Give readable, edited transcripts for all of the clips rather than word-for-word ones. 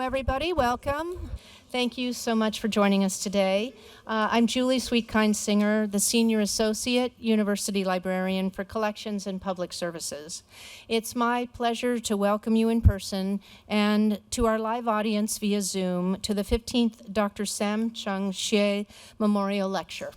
everybody. Welcome. Thank you so much for joining us today. I'm Julie Sweetkind-Singer, the Senior Associate University Librarian for Collections and Public Services. It's my pleasure to welcome you in person and to our live audience via Zoom to the 15th Dr. Sam-Chung Hsieh Memorial Lecture.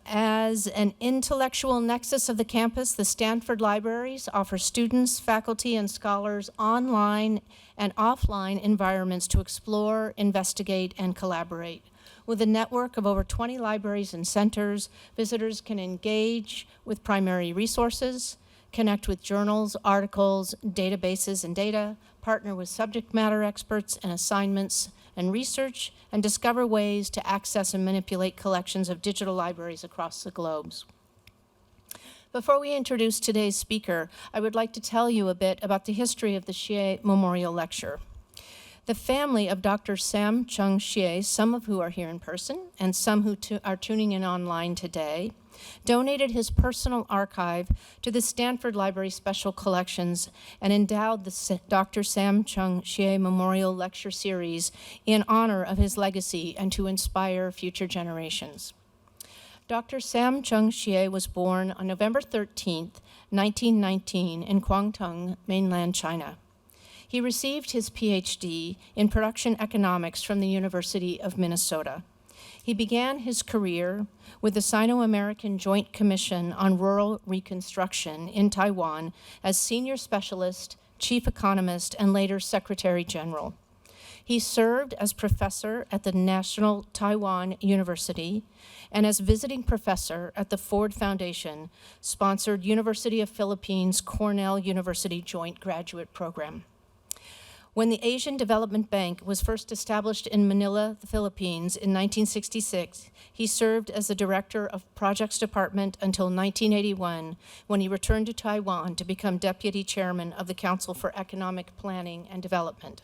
As an intellectual nexus of the campus, the Stanford Libraries offer students, faculty, and scholars online and offline environments to explore, investigate, and collaborate. With a network of over 20 libraries and centers, visitors can engage with primary resources, connect with journals, articles, databases, and data, partner with subject matter experts and assignments and research, and discover ways to access and manipulate collections of digital libraries across the globe. Before we introduce today's speaker, I would like to tell you a bit about the history of the Hsieh Memorial Lecture. The family of Dr. Sam-Chung Hsieh, some of who are here in person and some who are tuning in online today, donated his personal archive to the Stanford Library Special Collections and endowed the Dr. Sam-Chung Hsieh Memorial Lecture Series in honor of his legacy and to inspire future generations. Dr. Sam-Chung Hsieh was born on November 13, 1919 in Guangdong, mainland China. He received his PhD in production economics from the University of Minnesota. He began his career with the Sino-American Joint Commission on Rural Reconstruction in Taiwan as senior specialist, chief economist, and later secretary general. He served as professor at the National Taiwan University and as visiting professor at the Ford Foundation sponsored University of Philippines Cornell University Joint Graduate Program. When the Asian Development Bank was first established in Manila, the Philippines, in 1966, he served as the director of Projects Department until 1981, when he returned to Taiwan to become deputy chairman of the Council for Economic Planning and Development.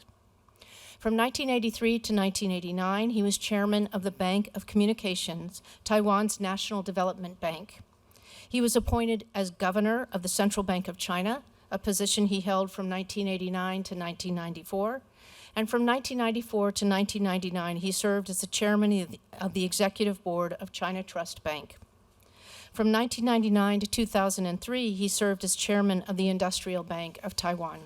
From 1983 to 1989, he was chairman of the Bank of Communications, Taiwan's National Development Bank. He was appointed as governor of the Central Bank of China, a position he held from 1989 to 1994. And from 1994 to 1999, he served as the chairman of the executive board of China Trust Bank. From 1999 to 2003, he served as chairman of the Industrial Bank of Taiwan.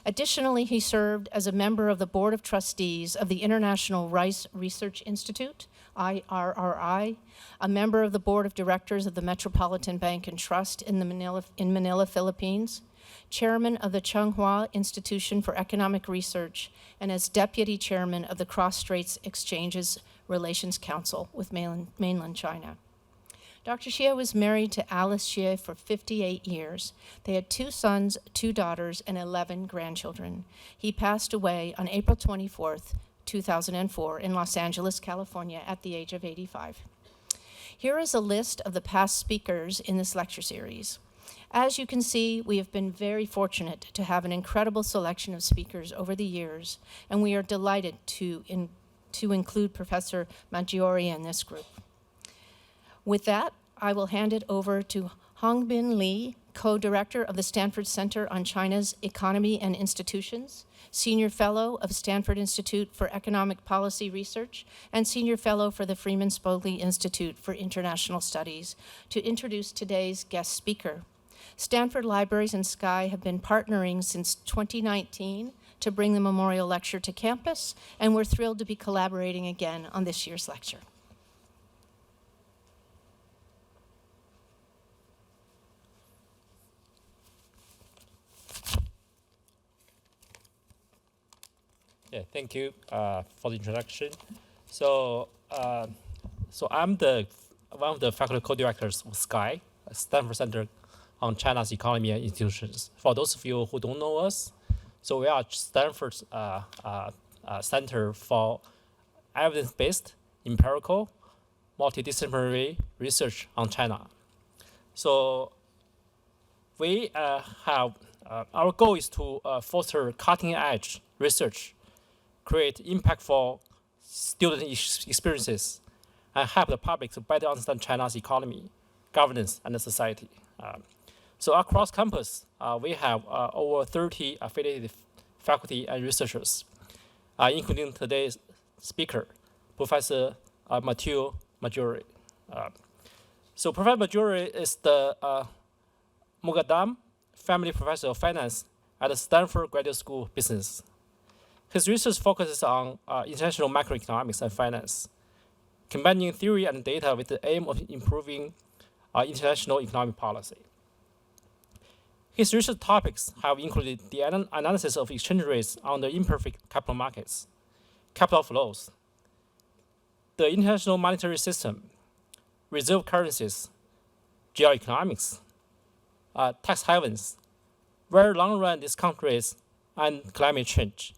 Additionally, he served as a member of the board of trustees of the International Rice Research Institute, IRRI, a member of the board of directors of the Metropolitan Bank and Trust in Manila, Philippines, chairman of the Tsinghua Institution for Economic Research, and as deputy chairman of the Cross-Straits Exchanges Relations Council with mainland China. Dr. Hsieh was married to Alice Hsieh for 58 years. They had 2 sons, 2 daughters, and 11 grandchildren. He passed away on April 24, 2004 in Los Angeles, California at the age of 85. Here is a list of the past speakers in this lecture series. As you can see, we have been very fortunate to have an incredible selection of speakers over the years, and we are delighted to include Professor Maggiori in this group. With that, I will hand it over to Hongbin Li, co-director of the Stanford Center on China's Economy and Institutions, senior fellow of Stanford Institute for Economic Policy Research, and senior fellow for the Freeman Spogli Institute for International Studies, to introduce today's guest speaker. Stanford Libraries and Sky have been partnering since 2019 to bring the Memorial Lecture to campus, and we're thrilled to be collaborating again on this year's lecture. Yeah, thank you for the introduction. So I'm one of the faculty co-directors of SKY, Stanford Center on China's Economy and Institutions. For those of you who don't know us, so we are Stanford's Center for Evidence-Based, Empirical, Multidisciplinary Research on China. So we have, our goal is to foster cutting-edge research, create impactful student experiences, and help the public to better understand China's economy, governance, and society. So across campus, we have over 30 affiliated faculty and researchers, including today's speaker, Professor Matteo Maggiori. So Professor Maggiori is the Moghadam Family Professor of Finance at the Stanford Graduate School of Business. His research focuses on international macroeconomics and finance, combining theory and data with the aim of improving international economic policy. His research topics have included the analysis of exchange rates on the imperfect capital markets, capital flows, the international monetary system, reserve currencies, geoeconomics, tax havens, very long-run discount rates, and climate change,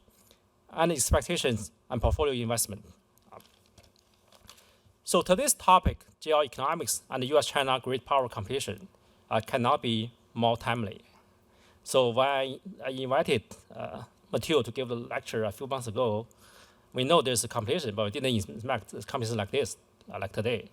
and expectations and portfolio investment. So today's topic, geoeconomics and the US-China great power competition, cannot be more timely. So when I invited Matteo to give the lecture a few months ago, we know there's a competition, but we didn't expect a competition like this, like today.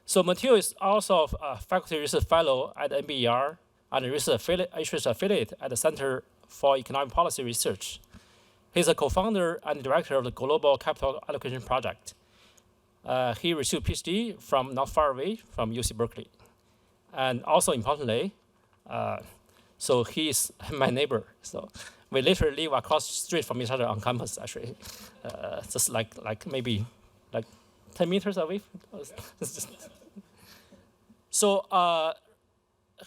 So Matteo is also a faculty research fellow at NBER and a research affiliate at the Center for Economic Policy Research. He's a co-founder and director of the Global Capital Allocation Project. He received a PhD from not far away from UC Berkeley. And also importantly, so he's my neighbor. So we literally live across the street from each other on campus, actually. Just like maybe like 10 meters away. So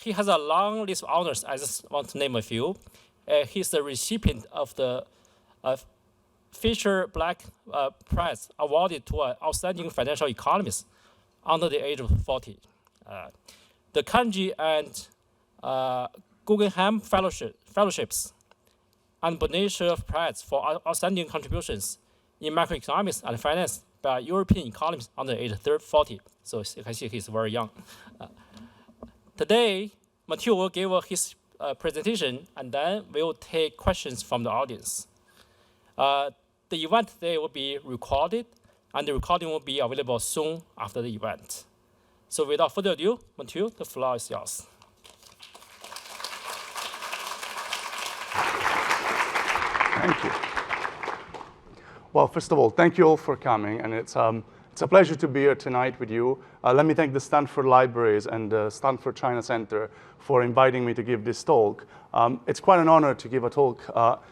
he has a long list of honors. I just want to name a few. He's the recipient of the Fischer Black Prize, awarded to an outstanding financial economist under the age of 40. The Carnegie and Guggenheim fellowships and Bernacer Prize for outstanding contributions in macroeconomics and finance by European economists under the age of 40. So you can see he's very young. Today, Matteo will give his presentation, and then we'll take questions from the audience. The event today will be recorded, and the recording will be available soon after the event. So without further ado, Matteo, the floor is yours. Thank you. Well, first of all, thank you all for coming, and it's a pleasure to be here tonight with you. Let me thank the Stanford Libraries and the Stanford China Center for inviting me to give this talk. It's quite an honor to give a talk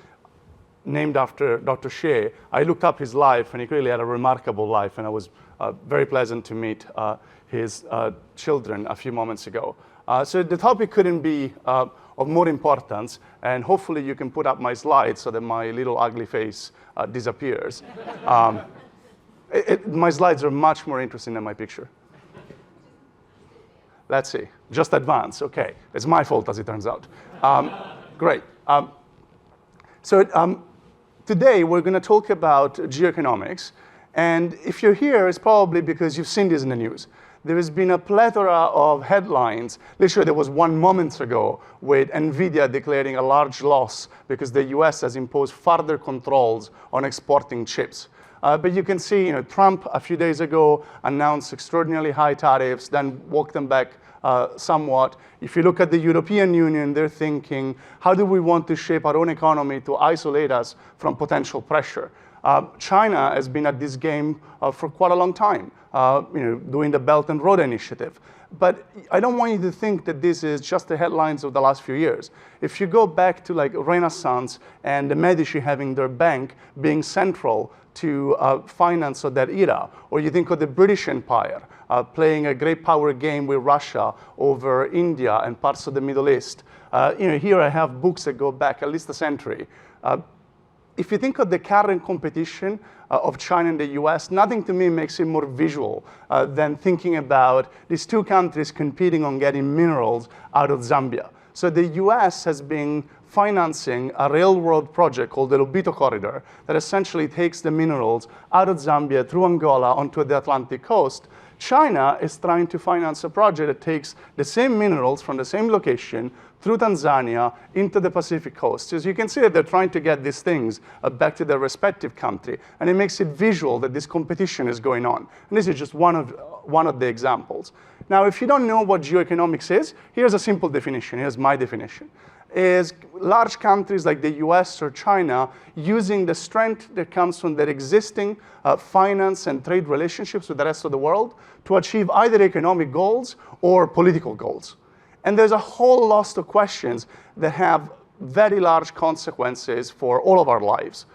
named after Dr. Hsieh. I looked up his life, and he clearly had a remarkable life, and it was very pleasant to meet his children a few moments ago. So the topic couldn't be of more importance, and hopefully you can put up my slides so that my little ugly face disappears. My slides are much more interesting than my picture. Let's see, just advance, okay. It's my fault, as it turns out. Great. So today we're going to talk about geoeconomics, and if you're here, it's probably because you've seen this in the news. There has been a plethora of headlines. Literally, there was one moments ago with NVIDIA declaring a large loss because the US has imposed further controls on exporting chips. But you can see, Trump a few days ago announced extraordinarily high tariffs, then walked them back somewhat. If you look at the European Union, they're thinking, how do we want to shape our own economy to isolate us from potential pressure? China has been at this game for quite a long time, doing the Belt and Road Initiative. But I don't want you to think that this is just the headlines of the last few years. If you go back to like Renaissance and the Medici having their bank being central to finance of that era, or you think of the British Empire playing a great power game with Russia over India and parts of the Middle East. Here I have books that go back at least a century. If you think of the current competition of China and the US, nothing to me makes it more visual than thinking about these two countries competing on getting minerals out of Zambia. So the US has been financing a railroad project called the Lobito Corridor that essentially takes the minerals out of Zambia through Angola onto the Atlantic coast. China is trying to finance a project that takes the same minerals from the same location through Tanzania into the Pacific coast. So as you can see that they're trying to get these things back to their respective country, and it makes it visual that this competition is going on. And this is just one of the examples. Now, if you don't know what geoeconomics is, here's a simple definition. Here's my definition. is large countries like the US or China using the strength that comes from their existing finance and trade relationships with the rest of the world to achieve either economic goals or political goals. And there's a whole host of questions that have very large consequences for all of our lives.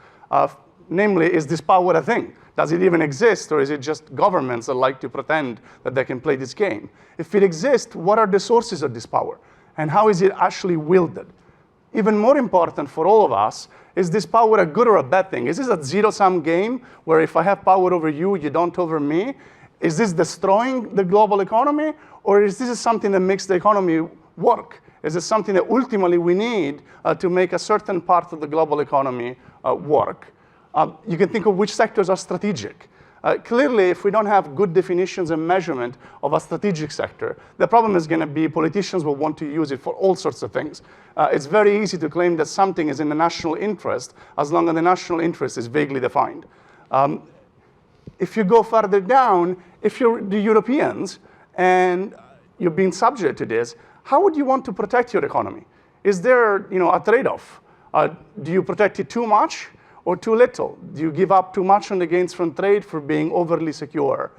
Namely, is this power a thing? Does it even exist, or is it just governments that like to pretend that they can play this game? If it exists, what are the sources of this power? And how is it actually wielded? Even more important for all of us, is this power a good or a bad thing? Is this a zero-sum game where if I have power over you, you don't over me? Is this destroying the global economy? Or is this something that makes the economy work? Is it something that ultimately we need to make a certain part of the global economy work? You can think of which sectors are strategic. Clearly, if we don't have good definitions and measurement of a strategic sector, the problem is going to be politicians will want to use it for all sorts of things. It's very easy to claim that something is in the national interest as long as the national interest is vaguely defined. If you go further down, if you're the Europeans and you're being subject to this, how would you want to protect your economy? Is there a trade-off? Do you protect it too much or too little? Do you give up too much on the gains from trade for being overly secure?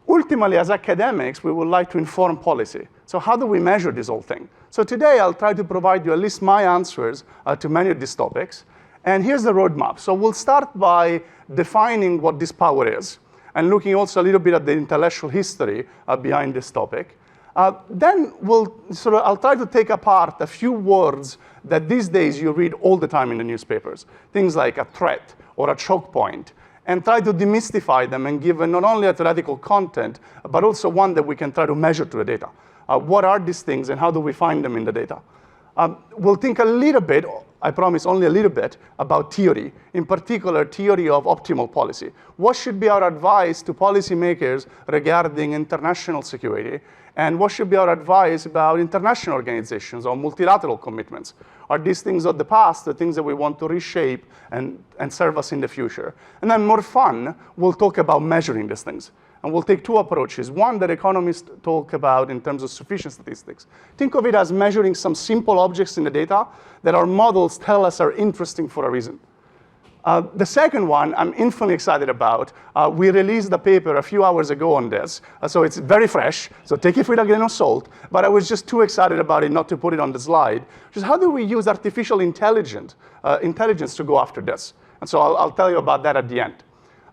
Ultimately, as academics, we would like to inform policy. So how do we measure this whole thing? So today, I'll try to provide you at least my answers to many of these topics. And here's the roadmap. So we'll start by defining what this power is, and looking also a little bit at the intellectual history behind this topic. Then I'll try to take apart a few words that these days you read all the time in the newspapers. Things like a threat or a choke point, and try to demystify them and give not only a theoretical content, but also one that we can try to measure to the data. What are these things and how do we find them in the data? We'll think a little bit, I promise only a little bit, about theory, in particular theory of optimal policy. What should be our advice to policymakers regarding international security? And what should be our advice about international organizations or multilateral commitments? Are these things of the past, the things that we want to reshape and serve us in the future? And then more fun, we'll talk about measuring these things. And we'll take two approaches. One that economists talk about in terms of sufficient statistics. Think of it as measuring some simple objects in the data that our models tell us are interesting for a reason. The second one I'm infinitely excited about. We released a paper a few hours ago on this, so it's very fresh, so take it with a grain of salt, but I was just too excited about it not to put it on the slide, which is how do we use artificial intelligence to go after this? And so I'll tell you about that at the end.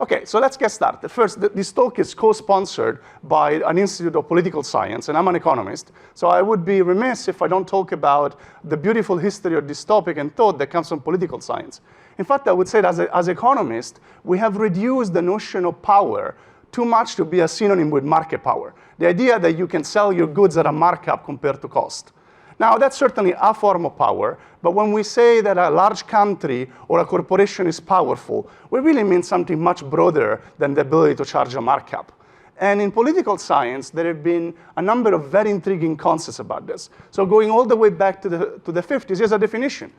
Okay, so let's get started. First, this talk is co-sponsored by an Institute of Political Science, and I'm an economist, so I would be remiss if I don't talk about the beautiful history of this topic and thought that comes from political science. In fact, I would say that as economists, we have reduced the notion of power too much to be a synonym with market power. The idea that you can sell your goods at a markup compared to cost. Now, that's certainly a form of power, but when we say that a large country or a corporation is powerful, we really mean something much broader than the ability to charge a markup. And in political science, there have been a number of very intriguing concepts about this. So going all the way back to the 50s, here's a definition.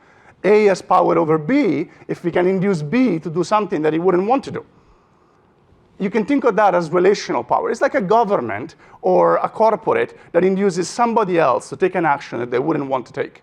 A has power over B if we can induce B to do something that he wouldn't want to do. You can think of that as relational power. It's like a government or a corporate that induces somebody else to take an action that they wouldn't want to take.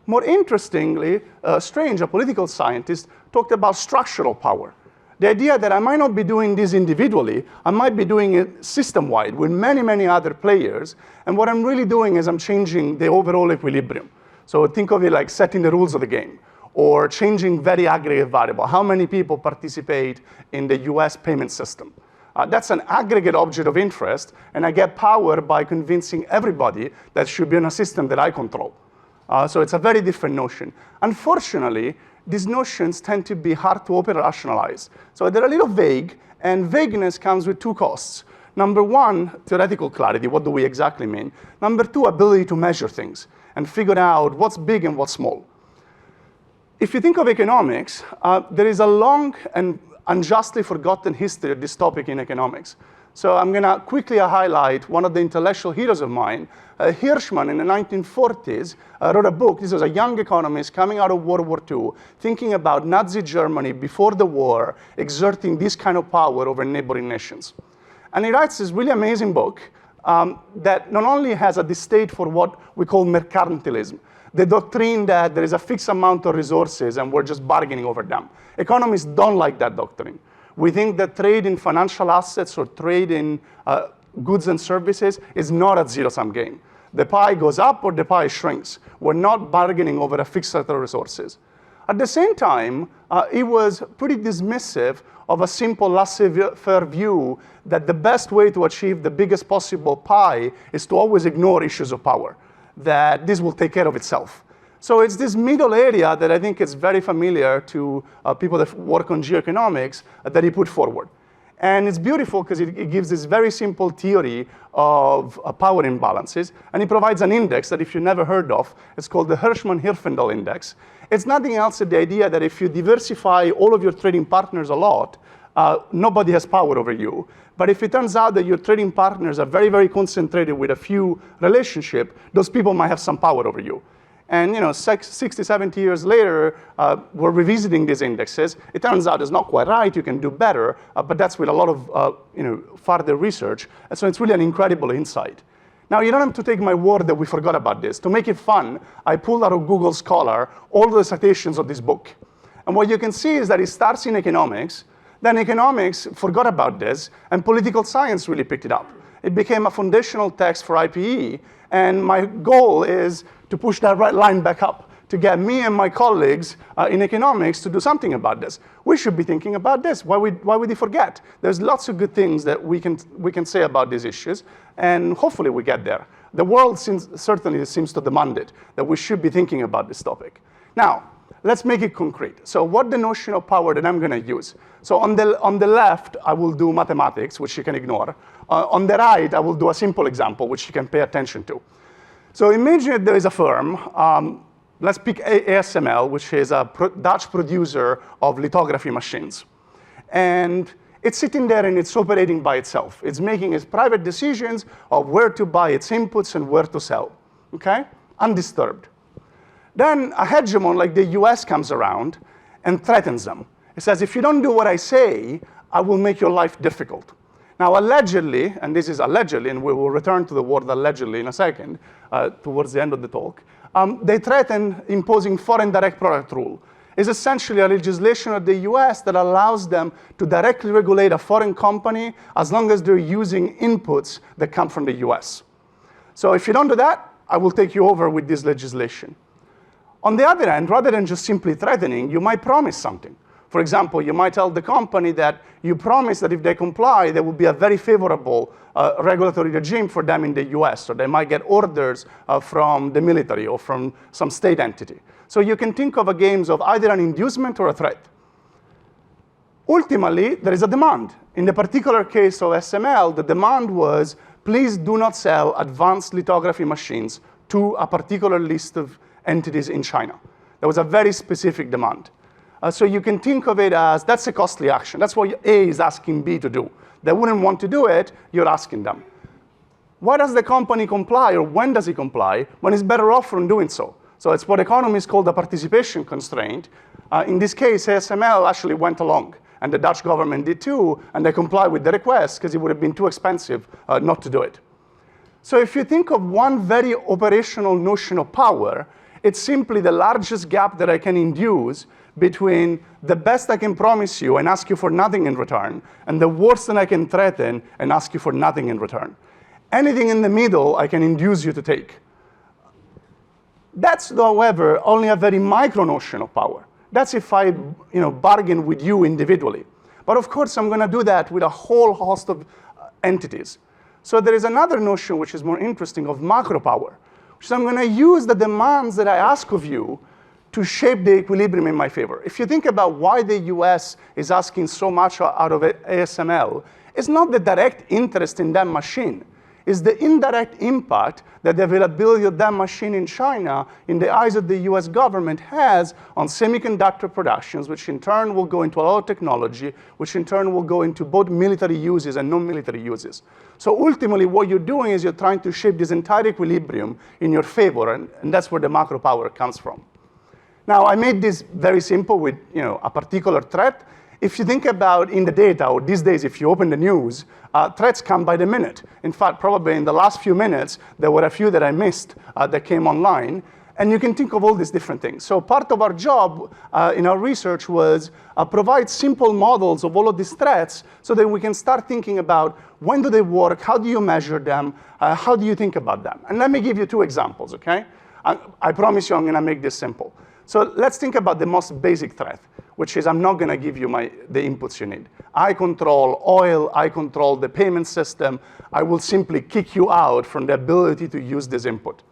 More interestingly, Strange, a political scientist, talked about structural power. The idea that I might not be doing this individually, I might be doing it system-wide with many, many other players, and what I'm really doing is I'm changing the overall equilibrium. So think of it like setting the rules of the game, or changing very aggregate variable. How many people participate in the US payment system? That's an aggregate object of interest, and I get power by convincing everybody that should be in a system that I control. So it's a very different notion. Unfortunately, these notions tend to be hard to operationalize. So they're a little vague, and vagueness comes with two costs. Number one, theoretical clarity, what do we exactly mean? Number two, ability to measure things and figure out what's big and what's small. If you think of economics, there is a long and unjustly forgotten history of this topic in economics. So I'm going to quickly highlight one of the intellectual heroes of mine. Hershman in the 1940s wrote a book. This was a young economist coming out of World War II, thinking about Nazi Germany before the war, exerting this kind of power over neighboring nations. And he writes this really amazing book that not only has a distaste for what we call mercantilism, the doctrine that there is a fixed amount of resources and we're just bargaining over them. Economists don't like that doctrine. We think that trade in financial assets or trade in goods and services is not a zero-sum game. The pie goes up or the pie shrinks. We're not bargaining over a fixed set of resources. At the same time, it was pretty dismissive of a simple laissez-faire view that the best way to achieve the biggest possible pie is to always ignore issues of power, that this will take care of itself. So it's this middle area that I think is very familiar to people that work on geoeconomics that he put forward. And it's beautiful because it gives this very simple theory of power imbalances, and it provides an index that if you've never heard of, it's called the Hershman Hendel index. It's nothing else than the idea that if you diversify all of your trading partners a lot, nobody has power over you. But if it turns out that your trading partners are very, very concentrated with a few relationships, those people might have some power over you. And 60, 70 years later, we're revisiting these indexes. It turns out it's not quite right. You can do better, but that's with a lot of further research. And so it's really an incredible insight. Now, you don't have to take my word that we forgot about this. To make it fun, I pulled out of Google Scholar all the citations of this book. And what you can see is that it starts in economics. Then economics forgot about this, and political science really picked it up. It became a foundational text for IPE, and my goal is to push that right line back up, to get me and my colleagues in economics to do something about this. We should be thinking about this. Why would we forget? There's lots of good things that we can say about these issues, and hopefully we get there. The world certainly seems to demand it, that we should be thinking about this topic. Now, let's make it concrete. So what the notion of power that I'm going to use? So on the left, I will do mathematics, which you can ignore. On the right, I will do a simple example, which you can pay attention to. So imagine that there is a firm. Let's pick ASML, which is a Dutch producer of lithography machines. And it's sitting there and it's operating by itself. It's making its private decisions of where to buy its inputs and where to sell, okay? Undisturbed. Then a hegemon like the US comes around and threatens them. It says, if you don't do what I say, I will make your life difficult. Now, allegedly, and this is allegedly, and we will return to the word allegedly in a second, towards the end of the talk, they threaten imposing foreign direct product rule. It's essentially a legislation of the US that allows them to directly regulate a foreign company as long as they're using inputs that come from the US. So if you don't do that, I will take you over with this legislation. On the other hand, rather than just simply threatening, you might promise something. For example, you might tell the company that you promise that if they comply, there will be a very favorable regulatory regime for them in the US, or they might get orders from the military or from some state entity. So you can think of a game of either an inducement or a threat. Ultimately, there is a demand. In the particular case of SML, the demand was, please do not sell advanced lithography machines to a particular list of entities in China. There was a very specific demand. So you can think of it as, that's a costly action. That's what A is asking B to do. They wouldn't want to do it, you're asking them. Why does the company comply, or when does it comply, when it's better off from doing so? So it's what economists call the participation constraint. In this case, ASML actually went along, and the Dutch government did too, and they complied with the request because it would have been too expensive not to do it. So if you think of one very operational notion of power, it's simply the largest gap that I can induce between the best I can promise you and ask you for nothing in return, and the worst that I can threaten and ask you for nothing in return. Anything in the middle, I can induce you to take. That's, however, only a very micro notion of power. That's if I bargain with you individually. But of course, I'm going to do that with a whole host of entities. So there is another notion which is more interesting of macropower, which is I'm going to use the demands that I ask of you to shape the equilibrium in my favor. If you think about why the US is asking so much out of ASML, it's not the direct interest in that machine. It's the indirect impact that the availability of that machine in China, in the eyes of the US government, has on semiconductor productions, which in turn will go into a lot of technology, which in turn will go into both military uses and non-military uses. So ultimately, what you're doing is you're trying to shape this entire equilibrium in your favor, and that's where the macro power comes from. Now, I made this very simple with a particular threat. If you think about in the data, or these days, if you open the news, threats come by the minute. In fact, probably in the last few minutes, there were a few that I missed that came online. And you can think of all these different things. So part of our job in our research was provide simple models of all of these threats so that we can start thinking about when do they work, how do you measure them, how do you think about them. And let me give you 2 examples, okay? I promise you I'm gonna make this simple. So let's think about the most basic threat, which is I'm not gonna give you the inputs you need. I control oil, I control the payment system. I will simply kick you out from the ability to use this input.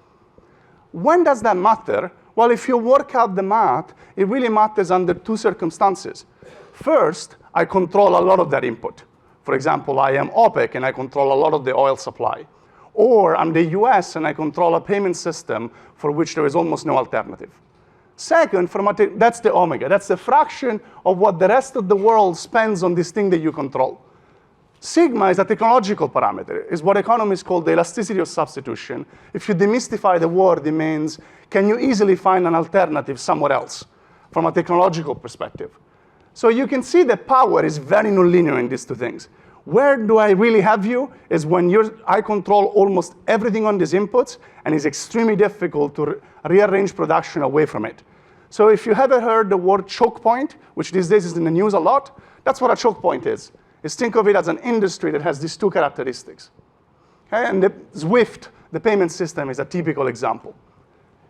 When does that matter? Well, if you work out the math, it really matters under 2 circumstances. First, I control a lot of that input. For example, I am OPEC and I control a lot of the oil supply. Or I'm the US and I control a payment system for which there is almost no alternative. Second, that's the omega. That's the fraction of what the rest of the world spends on this thing that you control. Sigma is a technological parameter. It's what economists call the elasticity of substitution. If you demystify the word, it means, can you easily find an alternative somewhere else from a technological perspective? So you can see that power is very nonlinear in these 2 things. Where do I really have you is when I control almost everything on these inputs, and it's extremely difficult to rearrange production away from it. So if you haven't heard the word choke point, which these days is in the news a lot, that's what a choke point is think of it as an industry that has these 2 characteristics. Okay? And the SWIFT, the payment system, is a typical example.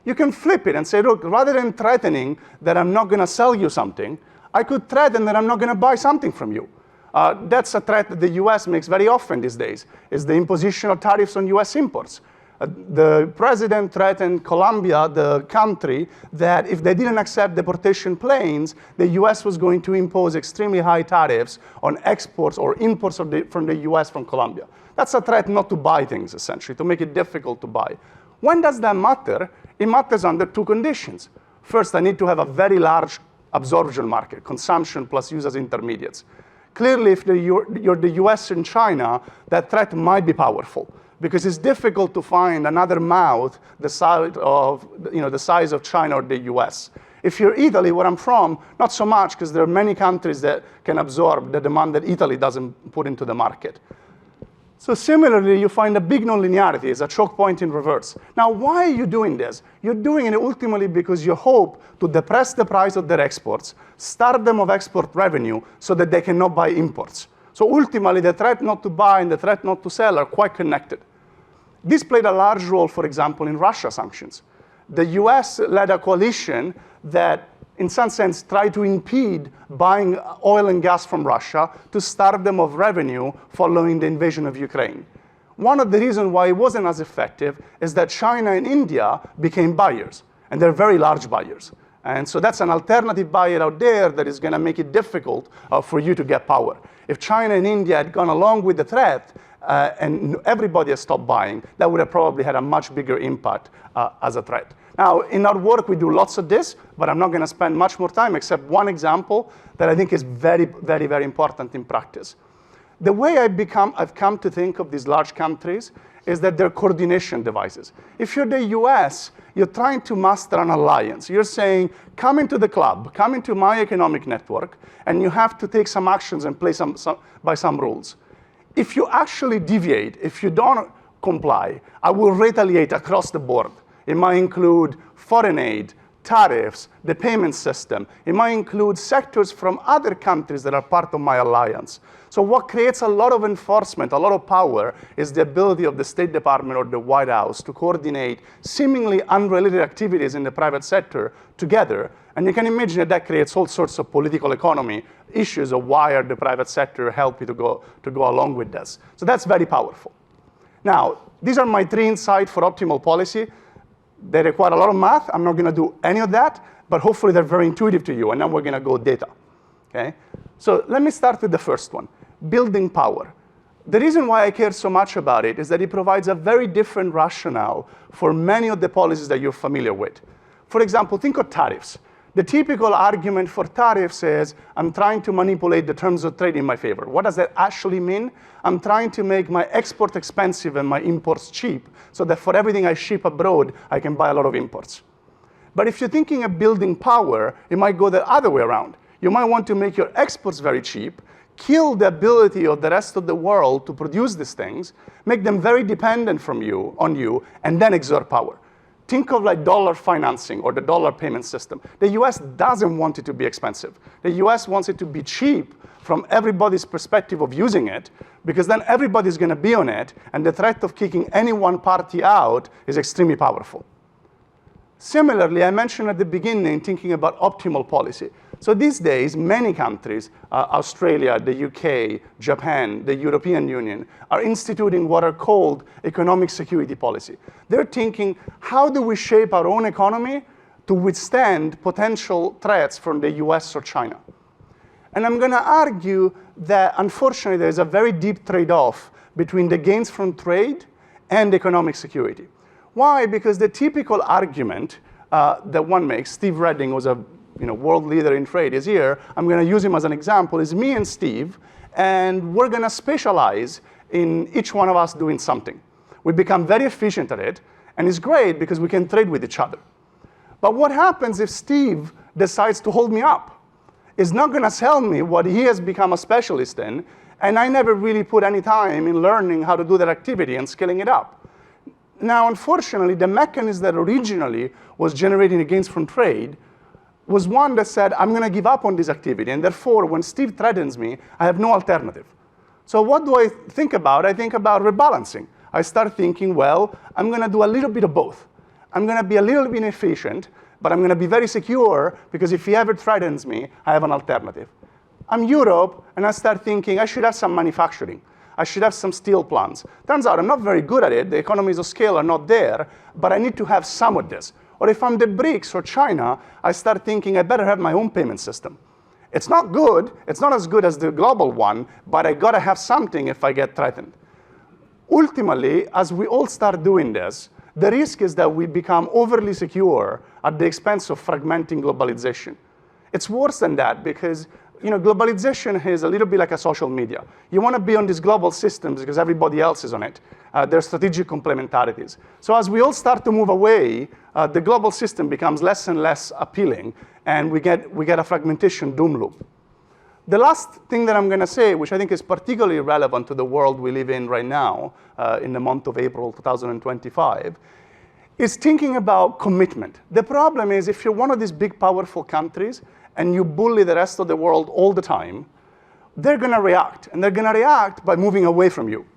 You can flip it and say, look, rather than threatening that I'm not going to sell you something, I could threaten that I'm not going to buy something from you. That's a threat that the US makes very often these days, is the imposition of tariffs on US imports. The president threatened Colombia, the country, that if they didn't accept deportation planes, the US was going to impose extremely high tariffs on exports or imports from the US from Colombia. That's a threat not to buy things, essentially, to make it difficult to buy. When does that matter? It matters under 2 conditions. First, I need to have a very large absorption market, consumption plus use as intermediates. Clearly, if you're the US and China, that threat might be powerful, because it's difficult to find another mouth the size of China or the US. If you're Italy, where I'm from, not so much, because there are many countries that can absorb the demand that Italy doesn't put into the market. So similarly, you find a big nonlinearity. It's a choke point in reverse. Now, why are you doing this? You're doing it ultimately because you hope to depress the price of their exports, starve them of export revenue so that they cannot buy imports. So ultimately, the threat not to buy and the threat not to sell are quite connected. This played a large role, for example, in Russia sanctions. The US led a coalition that, in some sense, tried to impede buying oil and gas from Russia to starve them of revenue following the invasion of Ukraine. One of the reasons why it wasn't as effective is that China and India became buyers, and they're very large buyers. And so that's an alternative buyer out there that is going to make it difficult for you to get power. If China and India had gone along with the threat and everybody had stopped buying, that would have probably had a much bigger impact as a threat. Now, in our work, we do lots of this, but I'm not going to spend much more time except one example that I think is very, very, very important in practice. The way I've come to think of these large countries is that they're coordination devices. If you're the US, you're trying to master an alliance. You're saying, come into the club, come into my economic network, and you have to take some actions and play by some rules. If you actually deviate, if you don't comply, I will retaliate across the board. It might include foreign aid, tariffs, the payment system. It might include sectors from other countries that are part of my alliance. So what creates a lot of enforcement, a lot of power, is the ability of the State Department or the White House to coordinate seemingly unrelated activities in the private sector together. And you can imagine that creates all sorts of political economy issues of why are the private sector help you to go along with this. So that's very powerful. Now, these are my 3 insights for optimal policy. They require a lot of math. I'm not going to do any of that, but hopefully they're very intuitive to you, and then we're going to go data. Okay? So let me start with the first one, building power. The reason why I care so much about it is that it provides a very different rationale for many of the policies that you're familiar with. For example, think of tariffs. The typical argument for tariffs is, I'm trying to manipulate the terms of trade in my favor. What does that actually mean? I'm trying to make my export expensive and my imports cheap, so that for everything I ship abroad, I can buy a lot of imports. But if you're thinking of building power, it might go the other way around. You might want to make your exports very cheap, kill the ability of the rest of the world to produce these things, make them very dependent on you, and then exert power. Think of like dollar financing or the dollar payment system. The US doesn't want it to be expensive. The US wants it to be cheap from everybody's perspective of using it, because then everybody's going to be on it, and the threat of kicking any one party out is extremely powerful. Similarly, I mentioned at the beginning thinking about optimal policy. So these days, many countries, Australia, the UK, Japan, the European Union, are instituting what are called economic security policy. They're thinking, how do we shape our own economy to withstand potential threats from the US or China? And I'm going to argue that, unfortunately, there's a very deep trade-off between the gains from trade and economic security. Why? Because the typical argument that one makes, Steve Redding was a world leader in trade, is here. I'm going to use him as an example, is me and Steve, and we're going to specialize in each one of us doing something. We become very efficient at it, and it's great because we can trade with each other. But what happens if Steve decides to hold me up? He's not going to sell me what he has become a specialist in, and I never really put any time in learning how to do that activity and scaling it up. Now, unfortunately, the mechanism that originally was generating the gains from trade was one that said, I'm going to give up on this activity, and therefore, when Steve threatens me, I have no alternative. So what do I think about? I think about rebalancing. I start thinking, well, I'm going to do a little bit of both. I'm going to be a little bit inefficient, but I'm going to be very secure, because if he ever threatens me, I have an alternative. I'm Europe, and I start thinking I should have some manufacturing. I should have some steel plants. Turns out I'm not very good at it. The economies of scale are not there, but I need to have some of this. Or if I'm the BRICS or China, I start thinking I better have my own payment system. It's not good. It's not as good as the global one, but I got to have something if I get threatened. Ultimately, as we all start doing this, the risk is that we become overly secure at the expense of fragmenting globalization. It's worse than that, because globalization is a little bit like a social media. You want to be on these global systems because everybody else is on it. There are strategic complementarities. So as we all start to move away, the global system becomes less and less appealing, and we get a fragmentation doom loop. The last thing that I'm going to say, which I think is particularly relevant to the world we live in right now, in the month of April 2025, is thinking about commitment. The problem is, if you're one of these big, powerful countries, and you bully the rest of the world all the time, they're going to react. And they're going to react by moving away from you,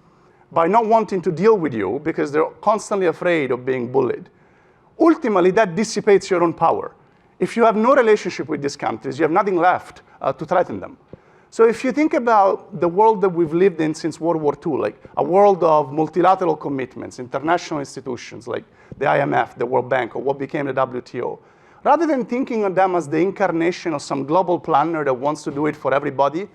by not wanting to deal with you because they're constantly afraid of being bullied. Ultimately, that dissipates your own power. If you have no relationship with these countries, you have nothing left to threaten them. So if you think about the world that we've lived in since World War II, like a world of multilateral commitments, international institutions like the IMF, the World Bank, or what became the WTO, rather than thinking of them as the incarnation of some global planner that wants to do it for everybody,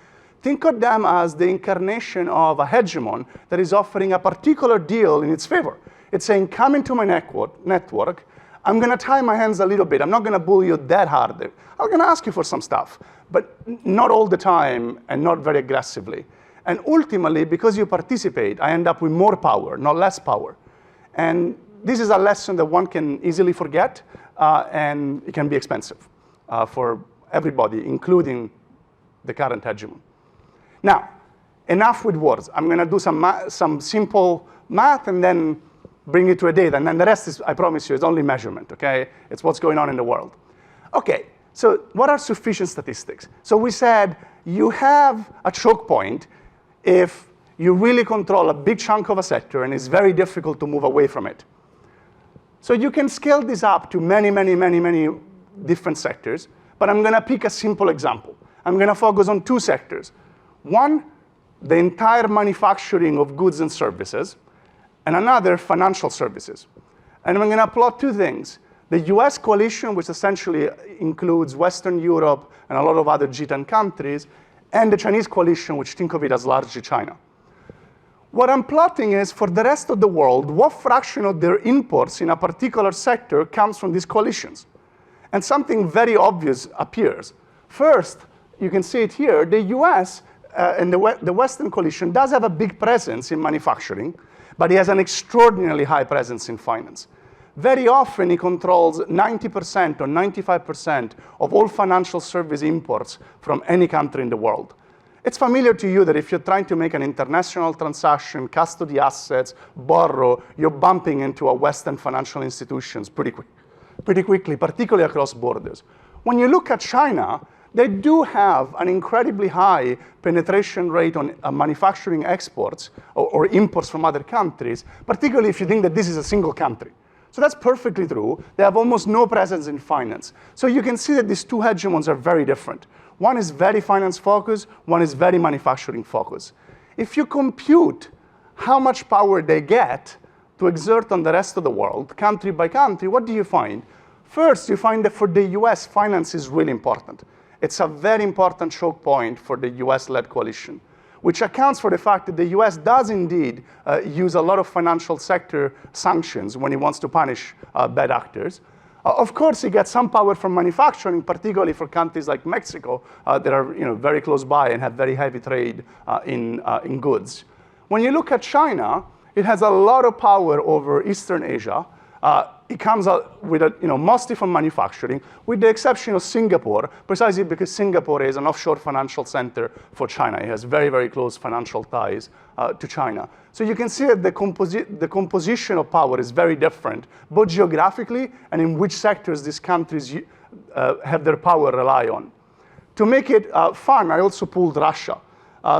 think of them as the incarnation of a hegemon that is offering a particular deal in its favor. It's saying, come into my network. I'm going to tie my hands a little bit. I'm not going to bully you that hard. I'm going to ask you for some stuff, but not all the time and not very aggressively. And ultimately, because you participate, I end up with more power, not less power. And this is a lesson that one can easily forget, and it can be expensive for everybody, including the current hegemon. Now, enough with words. I'm going to do some simple math and then bring it to a data. And then the rest is, I promise you, is only measurement, okay? It's what's going on in the world. Okay, so what are sufficient statistics? So we said you have a choke point if you really control a big chunk of a sector and it's very difficult to move away from it. So you can scale this up to many, many, many, many different sectors, but I'm going to pick a simple example. I'm going to focus on two sectors. One, the entire manufacturing of goods and services, and another, financial services. And I'm going to plot two things. The US coalition, which essentially includes Western Europe and a lot of other G10 countries, and the Chinese coalition, which think of it as largely China. What I'm plotting is, for the rest of the world, what fraction of their imports in a particular sector comes from these coalitions? And something very obvious appears. First, you can see it here, the US and the Western coalition does have a big presence in manufacturing, but it has an extraordinarily high presence in finance. Very often, he controls 90% or 95% of all financial service imports from any country in the world. It's familiar to you that if you're trying to make an international transaction, custody assets, borrow, you're bumping into a Western financial institutions pretty quickly, particularly across borders. When you look at China, they do have an incredibly high penetration rate on manufacturing exports or imports from other countries, particularly if you think that this is a single country. So that's perfectly true. They have almost no presence in finance. So you can see that these two hegemons are very different. One is very finance focused, one is very manufacturing focused. If you compute how much power they get to exert on the rest of the world, country by country, what do you find? First, you find that for the US, finance is really important. It's a very important choke point for the US-led coalition, which accounts for the fact that the US does indeed use a lot of financial sector sanctions when it wants to punish bad actors. Of course, it gets some power from manufacturing, particularly for countries like Mexico that are very close by and have very heavy trade in goods. When you look at China, it has a lot of power over Eastern Asia. It comes out with mostly from manufacturing, with the exception of Singapore, precisely because Singapore is an offshore financial center for China. It has very, very close financial ties to China. So you can see that the composition of power is very different, both geographically and in which sectors these countries have their power rely on. To make it fun, I also pulled Russia.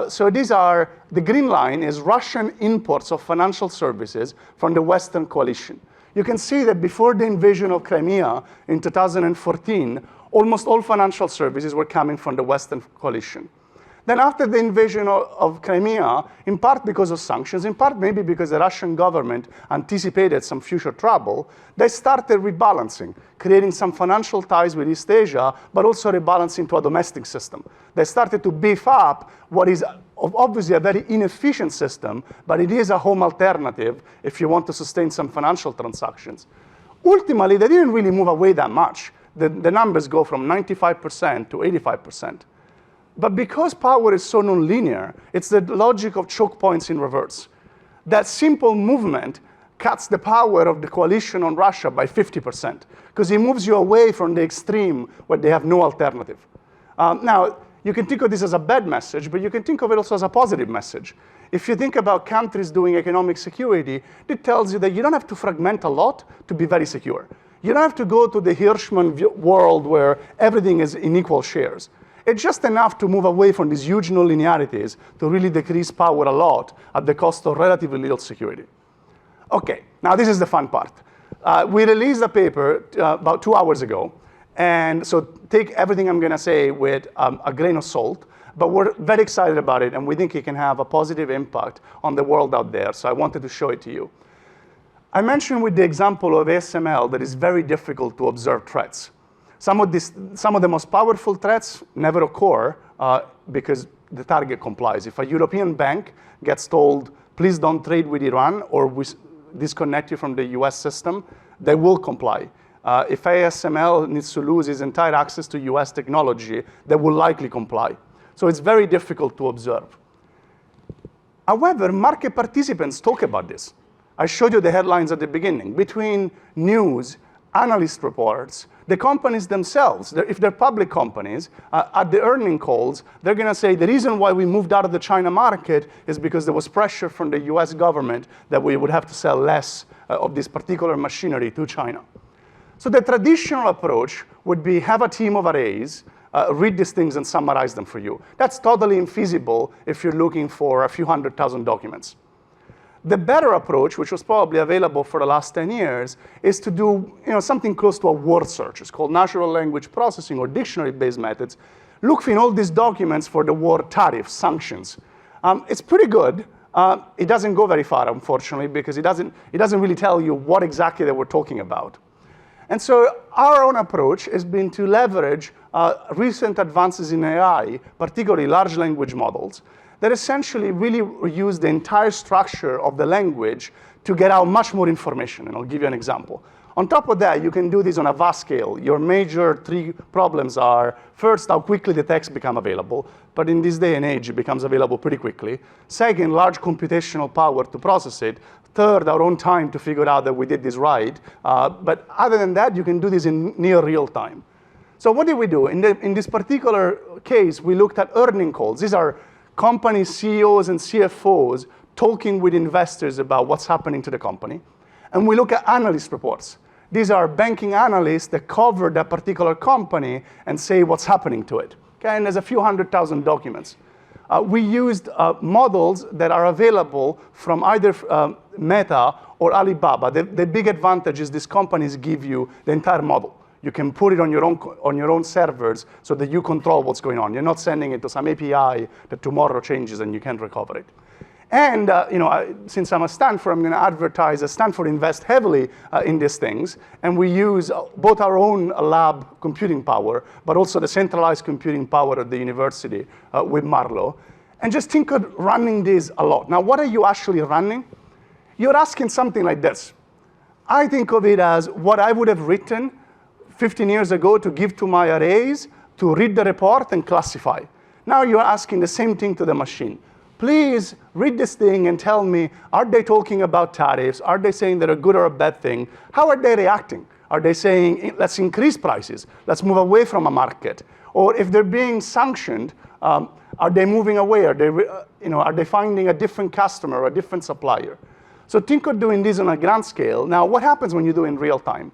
So the green line is Russian imports of financial services from the Western coalition. You can see that before the invasion of Crimea in 2014, almost all financial services were coming from the Western coalition. Then after the invasion of Crimea, in part because of sanctions, in part maybe because the Russian government anticipated some future trouble, they started rebalancing, creating some financial ties with East Asia, but also rebalancing to a domestic system. They started to beef up what is obviously a very inefficient system, but it is a home alternative if you want to sustain some financial transactions. Ultimately, they didn't really move away that much. The numbers go from 95% to 85%. But because power is so nonlinear, it's the logic of choke points in reverse. That simple movement cuts the power of the coalition on Russia by 50%, because it moves you away from the extreme where they have no alternative. Now, you can think of this as a bad message, but you can think of it also as a positive message. If you think about countries doing economic security, it tells you that you don't have to fragment a lot to be very secure. You don't have to go to the Hershman world where everything is in equal shares. It's just enough to move away from these huge nonlinearities to really decrease power a lot at the cost of relatively little security. Okay, now this is the fun part. We released a paper about 2 hours ago, and so take everything I'm gonna say with a grain of salt, but we're very excited about it, and we think it can have a positive impact on the world out there, so I wanted to show it to you. I mentioned with the example of ASML that it's very difficult to observe threats. Some of the most powerful threats never occur because the target complies. If a European bank gets told, please don't trade with Iran or we disconnect you from the US system, they will comply. If ASML needs to lose its entire access to US technology, they will likely comply. So it's very difficult to observe. However, market participants talk about this. I showed you the headlines at the beginning. Between news, analyst reports, the companies themselves, if they're public companies, at the earning calls, they're going to say the reason why we moved out of the China market is because there was pressure from the US government that we would have to sell less of this particular machinery to China. So the traditional approach would be have a team of RAs, read these things and summarize them for you. That's totally infeasible if you're looking for a few 100,000 documents. The better approach, which was probably available for the last 10 years, is to do something close to a word search. It's called natural language processing or dictionary-based methods. Look in all these documents for the word tariff, sanctions. It's pretty good. It doesn't go very far, unfortunately, because it doesn't really tell you what exactly they were talking about. And so our own approach has been to leverage recent advances in AI, particularly large language models, that essentially really use the entire structure of the language to get out much more information, and I'll give you an example. On top of that, you can do this on a vast scale. Your major 3 problems are, first, how quickly the text becomes available, but in this day and age, it becomes available pretty quickly. Second, large computational power to process it. third our own time to figure out that we did this right. But other than that, you can do this in near real time. So what did we do? In this particular case, we looked at earning calls. These are company CEOs and CFOs talking with investors about what's happening to the company. And we look at analyst reports. These are banking analysts that cover that particular company and say what's happening to it. Okay? And there's a few 100,000 documents. We used models that are available from either Meta or Alibaba. The big advantage is these companies give you the entire model. You can put it on your own servers so that you control what's going on. You're not sending it to some API that tomorrow changes and you can't recover it. And since I'm at Stanford, I'm going to advertise that Stanford invests heavily in these things. And we use both our own lab computing power, but also the centralized computing power of the university with Marlowe. And just think of running this a lot. Now, what are you actually running? You're asking something like this. I think of it as what I would have written 15 years ago to give to my arrays, to read the report and classify. Now you're asking the same thing to the machine. Please read this thing and tell me, are they talking about tariffs? Are they saying they're a good or a bad thing? How are they reacting? Are they saying, let's increase prices? Let's move away from a market? Or if they're being sanctioned, are they moving away? Are they finding a different customer or a different supplier? So think of doing this on a grand scale. Now, what happens when you do it in real time?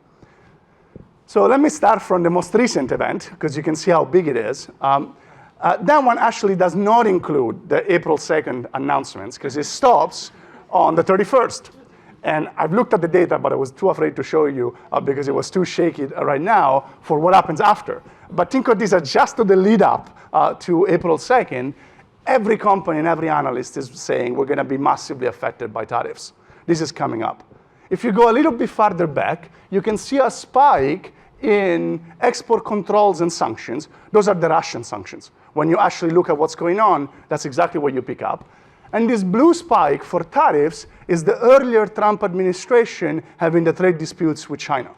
So let me start from the most recent event, because you can see how big it is. That one actually does not include the April 2nd announcements, because it stops on the 31st. And I've looked at the data, but I was too afraid to show you because it was too shaky right now for what happens after. But think of this as just to the lead up to April 2nd. Every company and every analyst is saying we're going to be massively affected by tariffs. This is coming up. If you go a little bit farther back, you can see a spike in export controls and sanctions. Those are the Russian sanctions. When you actually look at what's going on, that's exactly what you pick up. And this blue spike for tariffs is the earlier Trump administration having the trade disputes with China.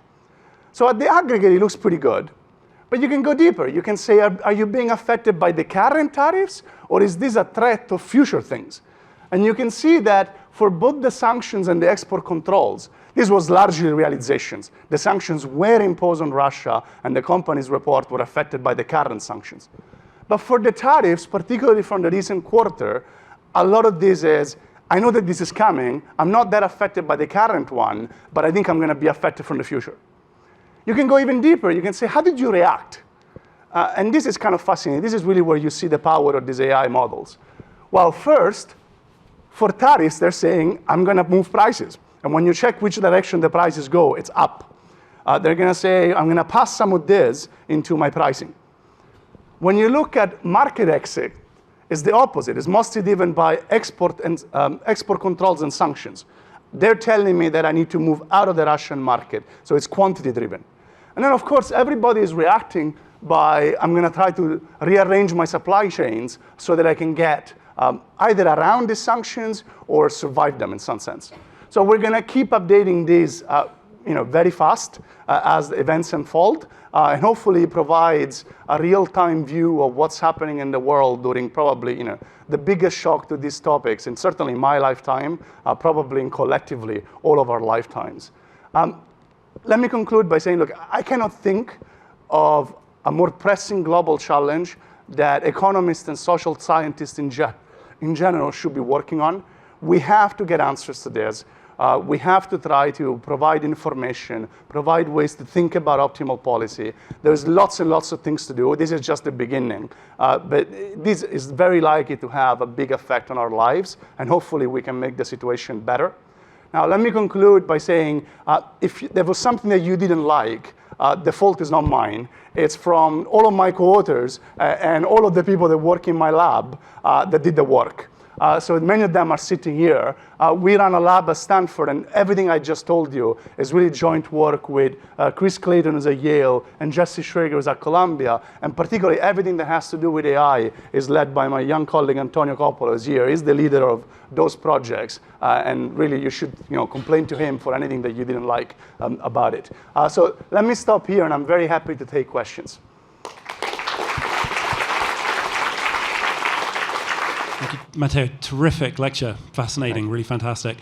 So at the aggregate, it looks pretty good. But you can go deeper. You can say, are you being affected by the current tariffs, or is this a threat of future things? And you can see that for both the sanctions and the export controls, this was largely realizations. The sanctions were imposed on Russia, and the company's report were affected by the current sanctions. But for the tariffs, particularly from the recent quarter, a lot of this is, I know that this is coming. I'm not that affected by the current one, but I think I'm going to be affected from the future. You can go even deeper. You can say, how did you react? And this is kind of fascinating. This is really where you see the power of these AI models. Well, first, for tariffs, they're saying, I'm going to move prices. And when you check which direction the prices go, it's up. They're going to say, I'm going to pass some of this into my pricing. When you look at market exit, it's the opposite. It's mostly driven by export controls and sanctions. They're telling me that I need to move out of the Russian market, so it's quantity driven. And then, of course, everybody is reacting by, I'm going to try to rearrange my supply chains so that I can get either around the sanctions or survive them in some sense. So we're going to keep updating these very fast as the events unfold, and hopefully provides a real-time view of what's happening in the world during probably the biggest shock to these topics, and certainly in my lifetime, probably in collectively all of our lifetimes. Let me conclude by saying, look, I cannot think of a more pressing global challenge that economists and social scientists in general should be working on. We have to get answers to this. We have to try to provide information, provide ways to think about optimal policy. There's lots and lots of things to do. This is just the beginning. But this is very likely to have a big effect on our lives, and hopefully we can make the situation better. Now, let me conclude by saying, if there was something that you didn't like, the fault is not mine. It's from all of my co-authors and all of the people that work in my lab that did the work. So many of them are sitting here. We run a lab at Stanford, and everything I just told you is really joint work with Chris Clayton, who's at Yale, and Jesse Schrager, who's at Columbia. And particularly everything that has to do with AI is led by my young colleague, Antonio Coppola, who's here. He's the leader of those projects. And really, you should complain to him for anything that you didn't like about it. So let me stop here, and I'm very happy to take questions. Thank you, Matteo. Terrific lecture. Fascinating. Really fantastic.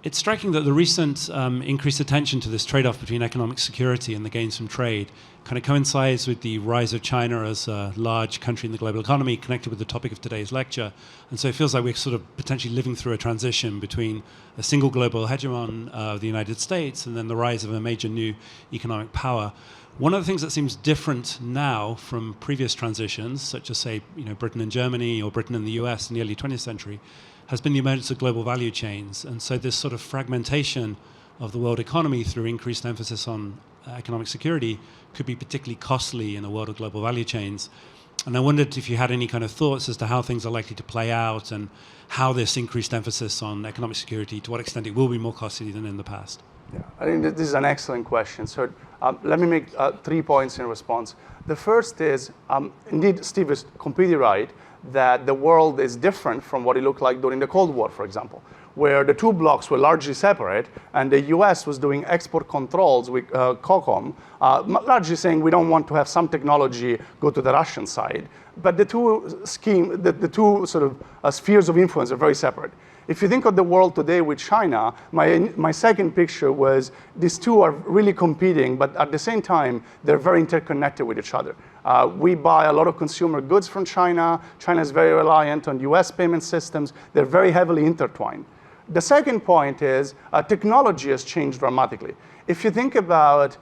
It's striking that the recent increased attention to this trade-off between economic security and the gains from trade kind of coincides with the rise of China as a large country in the global economy, connected with the topic of today's lecture. And so it feels like we're sort of potentially living through a transition between a single global hegemon of the United States and then the rise of a major new economic power. One of the things that seems different now from previous transitions, such as, say, Britain and Germany or Britain and the US in the early 20th century, has been the emergence of global value chains. And so this sort of fragmentation of the world economy through increased emphasis on economic security could be particularly costly in a world of global value chains. And I wondered if you had any kind of thoughts as to how things are likely to play out and how this increased emphasis on economic security, to what extent it will be more costly than in the past. Yeah, I think this is an excellent question. So let me make 3 points in response. The first is, indeed, Steve is completely right, that the world is different from what it looked like during the Cold War, for example, where the two blocks were largely separate, and the US was doing export controls with COCOM, largely saying we don't want to have some technology go to the Russian side. But the two sort of spheres of influence are very separate. If you think of the world today with China, my second picture was these two are really competing, but at the same time, they're very interconnected with each other. We buy a lot of consumer goods from China. China is very reliant on US payment systems. They're very heavily intertwined. The second point is technology has changed dramatically. If you think about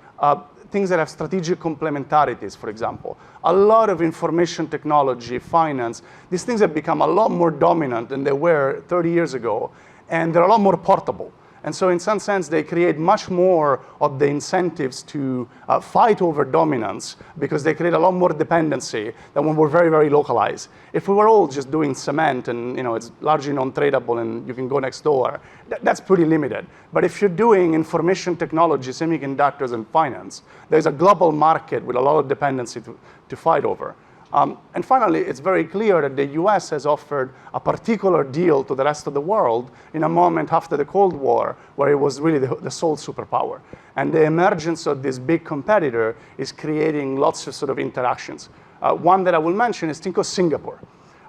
things that have strategic complementarities, for example, a lot of information technology, finance, these things have become a lot more dominant than they were 30 years ago, and they're a lot more portable. And so in some sense, they create much more of the incentives to fight over dominance because they create a lot more dependency than when we're very, very localized. If we were all just doing cement and it's largely non-tradable and you can go next door, that's pretty limited. But if you're doing information technology, semiconductors, and finance, there's a global market with a lot of dependency to fight over. And finally, it's very clear that the US has offered a particular deal to the rest of the world in a moment after the Cold War, where it was really the sole superpower. And the emergence of this big competitor is creating lots of sort of interactions. One that I will mention is think of Singapore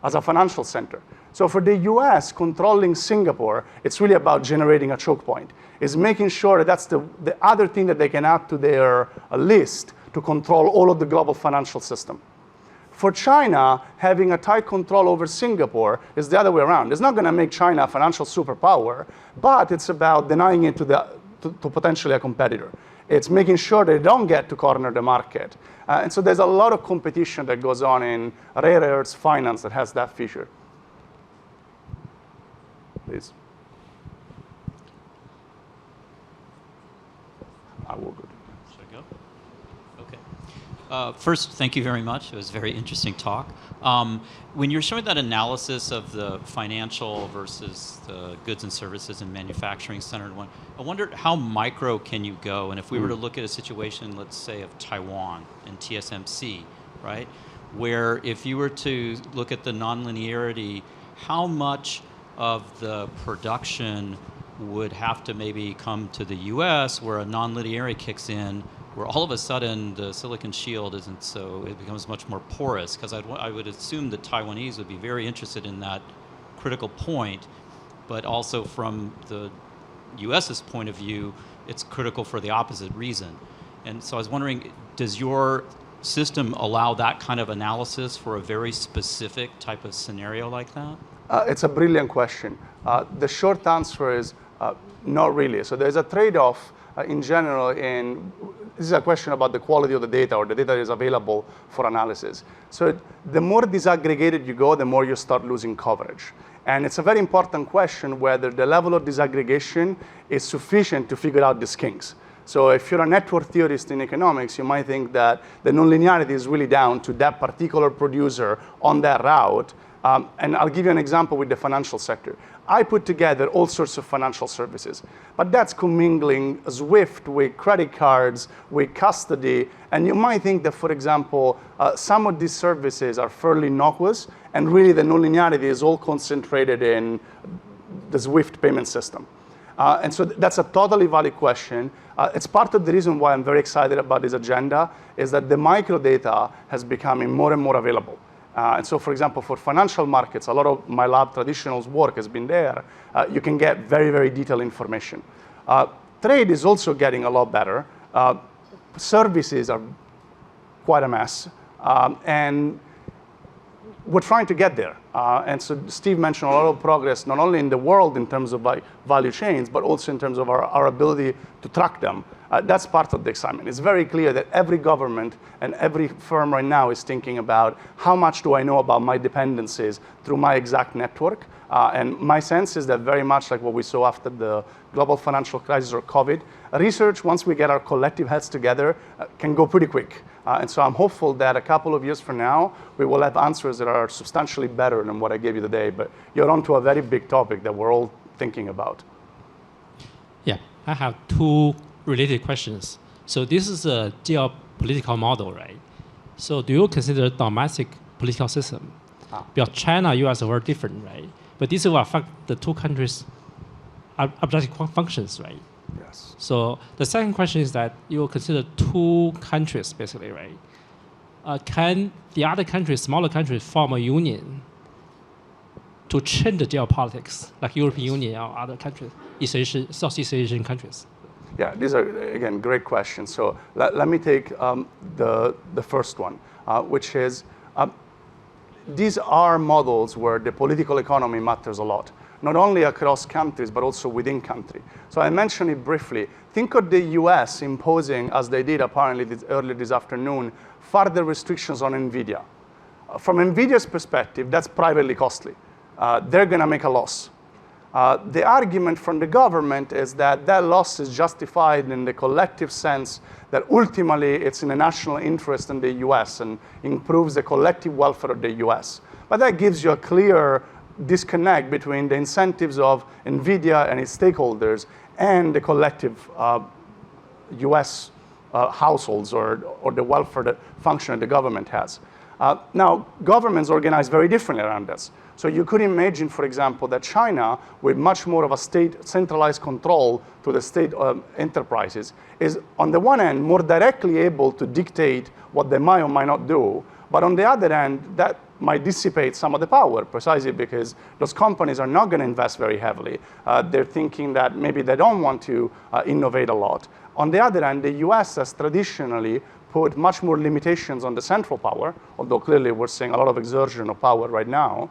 as a financial center. So for the US, controlling Singapore, it's really about generating a choke point. It's making sure that that's the other thing that they can add to their list to control all of the global financial system. For China, having a tight control over Singapore is the other way around. It's not going to make China a financial superpower, but it's about denying it to potentially a competitor. It's making sure they don't get to corner the market. And so there's a lot of competition that goes on in rare earths finance that has that feature. Please. I will go. Should I go? Okay. First, thank you very much. It was a very interesting talk. When you're showing that analysis of the financial versus the goods and services and manufacturing centered one, I wondered how micro can you go? And if we were to look at a situation, let's say, of Taiwan and TSMC, right? Where if you were to look at the nonlinearity, how much of the production would have to maybe come to the US where a nonlinearity kicks in, where all of a sudden the silicon shield isn't so, it becomes much more porous, because I would assume the Taiwanese would be very interested in that critical point, but also from the US's point of view, it's critical for the opposite reason. And so I was wondering, does your system allow that kind of analysis for a very specific type of scenario like that? It's a brilliant question. The short answer is not really. So there's a trade-off in general in, this is a question about the quality of the data or the data that is available for analysis. So the more disaggregated you go, the more you start losing coverage. And it's a very important question whether the level of disaggregation is sufficient to figure out these kinks. So if you're a network theorist in economics, you might think that the nonlinearity is really down to that particular producer on that route. And I'll give you an example with the financial sector. I put together all sorts of financial services, but that's commingling SWIFT with credit cards, with custody, and you might think that, for example, some of these services are fairly innocuous, and really the nonlinearity is all concentrated in the SWIFT payment system. And so that's a totally valid question. It's part of the reason why I'm very excited about this agenda, is that the microdata has becoming more and more available. And so, for example, for financial markets, a lot of my lab traditionals work has been there. You can get very, very detailed information. Trade is also getting a lot better. Services are quite a mess. And we're trying to get there. And so Steve mentioned a lot of progress, not only in the world in terms of value chains, but also in terms of our ability to track them. That's part of the excitement. It's very clear that every government and every firm right now is thinking about how much do I know about my dependencies through my exact network. And my sense is that very much like what we saw after the global financial crisis or COVID, research, once we get our collective heads together, can go pretty quick. And so I'm hopeful that a couple of years from now, we will have answers that are substantially better than what I gave you today. But you're onto a very big topic that we're all thinking about. Yeah, I have two related questions. So this is a geopolitical model, right? So do you consider domestic political system? Because China, US are very different, right? But this will affect the two countries' objective functions, right? Yes. So the second question is that you will consider two countries, basically, right? Can the other countries, smaller countries, form a union to change the geopolitics, like European Union or other countries, Southeast Asian countries? Yeah, these are, again, great questions. So let me take the first one, which is, these are models where the political economy matters a lot, not only across countries, but also within country. So I mentioned it briefly. Think of the US imposing, as they did apparently earlier this afternoon, further restrictions on NVIDIA. From NVIDIA's perspective, that's privately costly. They're going to make a loss. The argument from the government is that that loss is justified in the collective sense that ultimately it's in the national interest in the US and improves the collective welfare of the US. But that gives you a clear disconnect between the incentives of NVIDIA and its stakeholders and the collective US households or the welfare function that the government has. Now, governments organize very differently around this. So you could imagine, for example, that China, with much more of a state centralized control to the state enterprises, is on the one hand more directly able to dictate what they might or might not do, but on the other hand, that might dissipate some of the power, precisely because those companies are not going to invest very heavily. They're thinking that maybe they don't want to innovate a lot. On the other hand, the US has traditionally put much more limitations on the central power, although clearly we're seeing a lot of exertion of power right now.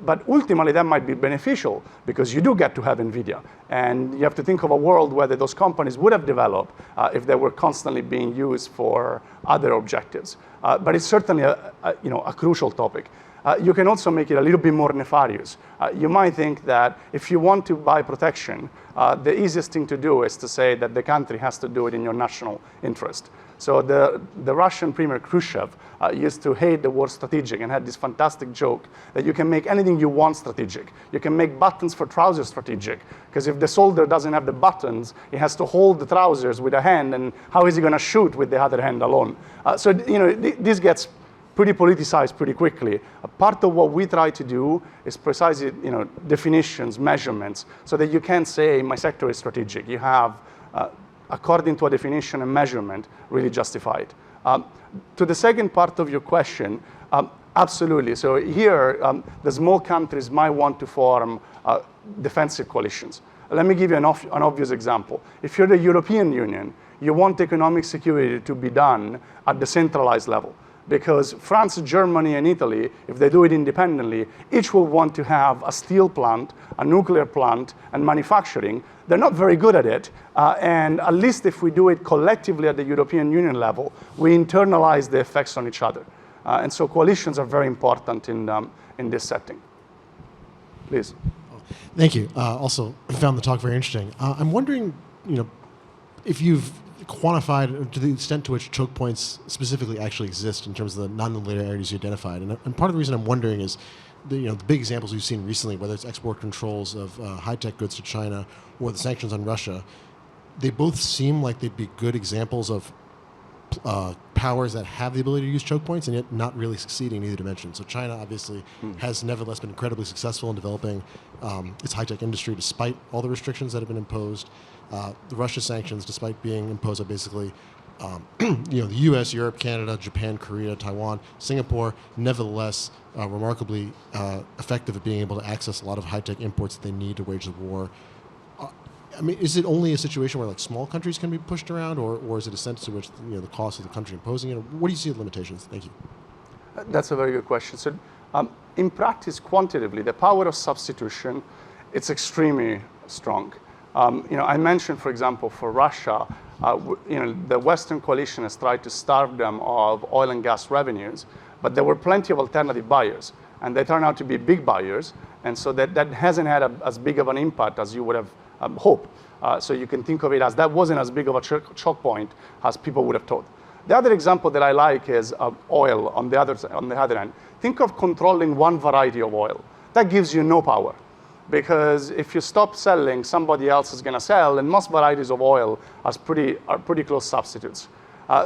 But ultimately, that might be beneficial because you do get to have NVIDIA. And you have to think of a world where those companies would have developed if they were constantly being used for other objectives. But it's certainly a crucial topic. You can also make it a little bit more nefarious. You might think that if you want to buy protection, the easiest thing to do is to say that the country has to do it in your national interest. So the Russian Premier Khrushchev used to hate the word strategic and had this fantastic joke that you can make anything you want strategic. You can make buttons for trousers strategic, because if the soldier doesn't have the buttons, he has to hold the trousers with a hand, and how is he going to shoot with the other hand alone? So this gets pretty politicized pretty quickly. A part of what we try to do is precisely definitions, measurements, so that you can't say my sector is strategic. You have according to a definition and measurement, really justified. To the second part of your question, absolutely. So here, the small countries might want to form defensive coalitions. Let me give you an obvious example. If you're the European Union, you want economic security to be done at the centralized level. Because France, Germany, and Italy, if they do it independently, each will want to have a steel plant, a nuclear plant, and manufacturing. They're not very good at it, and at least if we do it collectively at the European Union level, we internalize the effects on each other. And so coalitions are very important in this setting. Please. Thank you. Also, I found the talk very interesting. I'm wondering, if you've quantified to the extent to which choke points specifically actually exist in terms of the non-linearities you identified. And part of the reason I'm wondering is the big examples we've seen recently, whether it's export controls of high-tech goods to China or the sanctions on Russia, they both seem like they'd be good examples of powers that have the ability to use choke points and yet not really succeeding in either dimension. So China obviously has nevertheless been incredibly successful in developing its high-tech industry despite all the restrictions that have been imposed. The Russia sanctions, despite being imposed, have basically the U.S., Europe, Canada, Japan, Korea, Taiwan, Singapore, nevertheless remarkably effective at being able to access a lot of high-tech imports that they need to wage the war. I mean, is it only a situation where like small countries can be pushed around, or is it a sense to which the cost of the country imposing it? What do you see as limitations? Thank you. That's a very good question. So, in practice, quantitatively, the power of substitution, it's extremely strong. I mentioned, for example, for Russia, the Western coalition has tried to starve them of oil and gas revenues, but there were plenty of alternative buyers, and they turned out to be big buyers, and so that hasn't had as big of an impact as you would have hoped. So you can think of it as that wasn't as big of a choke point as people would have thought. The other example that I like is oil on the other hand. Think of controlling one variety of oil. That gives you no power, because if you stop selling, somebody else is going to sell, and most varieties of oil are pretty close substitutes.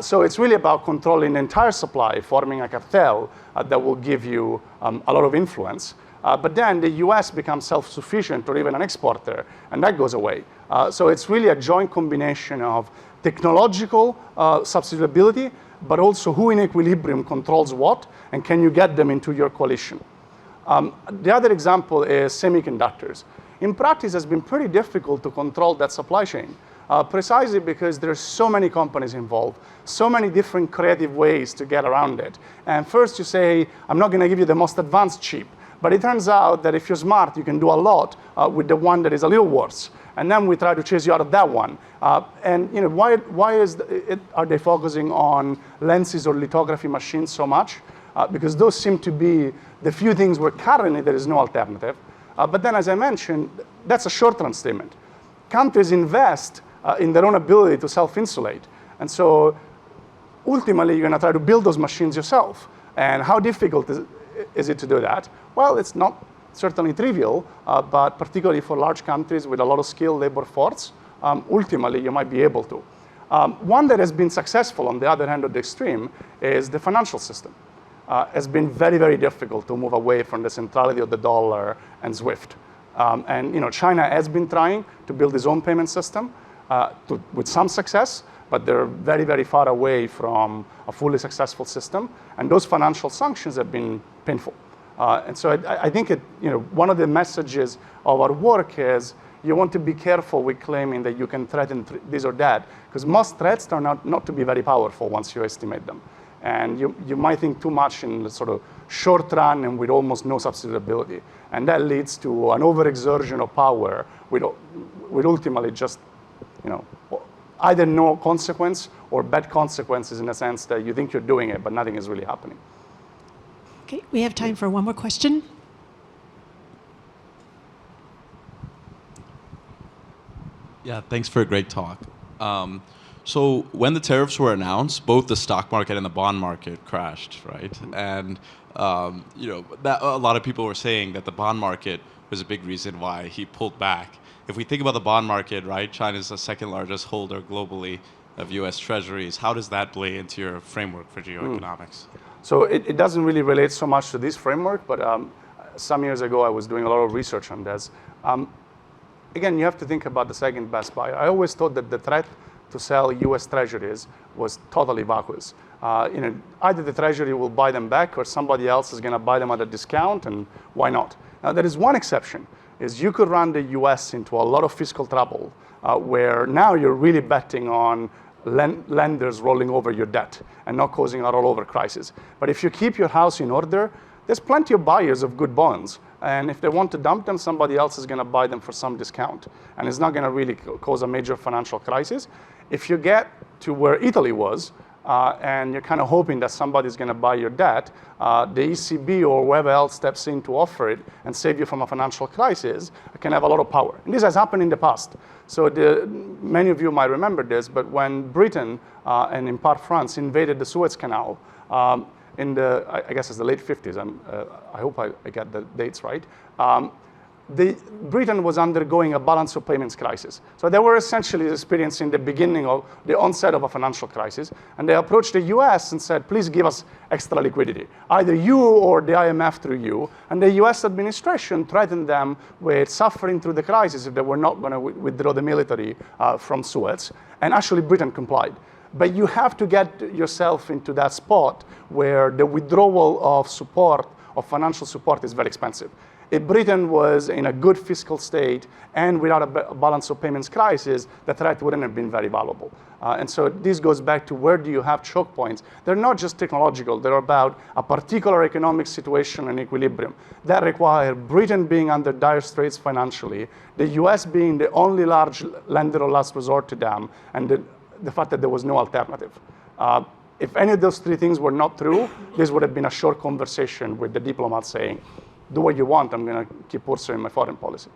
So it's really about controlling the entire supply, forming a cartel that will give you a lot of influence. But then the US becomes self-sufficient or even an exporter, and that goes away. So it's really a joint combination of technological substitutability, but also who in equilibrium controls what, and can you get them into your coalition. The other example is semiconductors. In practice, it's been pretty difficult to control that supply chain, precisely because there's so many companies involved, so many different creative ways to get around it. And first you say, I'm not going to give you the most advanced chip. But it turns out that if you're smart, you can do a lot with the one that is a little worse. And then we try to chase you out of that one. Why are they focusing on lenses or lithography machines so much? Because those seem to be the few things where currently there is no alternative. But then, as I mentioned, that's a short-run statement. Countries invest in their own ability to self-insulate. And so ultimately, you're going to try to build those machines yourself. And how difficult is it to do that? Well, it's not certainly trivial, but particularly for large countries with a lot of skilled labor force, ultimately you might be able to. One that has been successful on the other hand of the extreme is the financial system. It's been very, very difficult to move away from the centrality of the dollar and SWIFT. China has been trying to build its own payment system with some success, but they're very, very far away from a fully successful system. And those financial sanctions have been painful. And so I think one of the messages of our work is you want to be careful with claiming that you can threaten this or that, because most threats turn out not to be very powerful once you estimate them. And you might think too much in the sort of short run and with almost no substitutability. And that leads to an overexertion of power with ultimately just, either no consequence or bad consequences in the sense that you think you're doing it, but nothing is really happening. Okay, we have time for one more question. Yeah, thanks for a great talk. So when the tariffs were announced, both the stock market and the bond market crashed, right? And that a lot of people were saying that the bond market was a big reason why he pulled back. If we think about the bond market, right, China's the second largest holder globally of U.S. Treasuries. How does that play into your framework for geoeconomics? So it doesn't really relate so much to this framework, but some years ago I was doing a lot of research on this. Again, you have to think about the second best buyer. I always thought that the threat to sell U.S. Treasuries was totally vacuous. Either the Treasury will buy them back or somebody else is going to buy them at a discount, and why not? Now, there is one exception, is you could run the U.S. into a lot of fiscal trouble where now you're really betting on lenders rolling over your debt and not causing a rollover crisis. But if you keep your house in order, there's plenty of buyers of good bonds. And if they want to dump them, somebody else is going to buy them for some discount. And it's not going to really cause a major financial crisis. If you get to where Italy was, and you're kind of hoping that somebody's going to buy your debt, the ECB or whoever else steps in to offer it and save you from a financial crisis can have a lot of power. And this has happened in the past. So many of you might remember this, but when Britain and in part France invaded the Suez Canal in the, I guess it's the late 50s, I hope I get the dates right, Britain was undergoing a balance of payments crisis. So they were essentially experiencing the beginning of the onset of a financial crisis. And they approached the US and said, please give us extra liquidity, either you or the IMF through you. And the US administration threatened them with suffering through the crisis if they were not going to withdraw the military from Suez. And actually Britain complied. But you have to get yourself into that spot where the withdrawal of support, of financial support, is very expensive. If Britain was in a good fiscal state and without a balance of payments crisis, the threat wouldn't have been very valuable. And so this goes back to where do you have choke points. They're not just technological. They're about a particular economic situation and equilibrium that require Britain being under dire straits financially, the US being the only large lender of last resort to them, and the fact that there was no alternative. If any of those three things were not true, this would have been a short conversation with the diplomat saying, do what you want, I'm going to keep pursuing my foreign policy.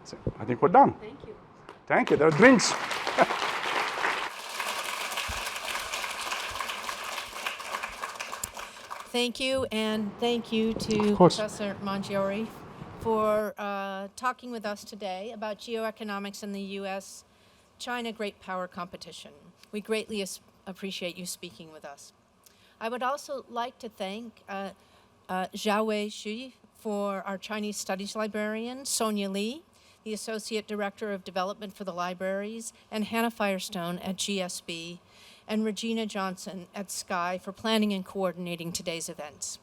So I think we're done. Thank you. Thank you. There are drinks. Thank you, and thank you to Professor Maggiori for talking with us today about geoeconomics and the U.S.-China great power competition. We greatly appreciate you speaking with us. I would also like to thank Hsieh for our Chinese Studies librarian, Sonia Lee, the Associate Director of Development for the Libraries, and Hannah Firestone at GSB, and Regina Johnson at Sky for planning and coordinating today's events.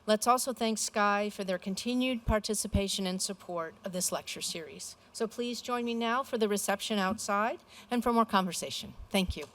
Let's also thank Sky for their continued participation and support of this lecture series. So please join me now for the reception outside and for more conversation. Thank you.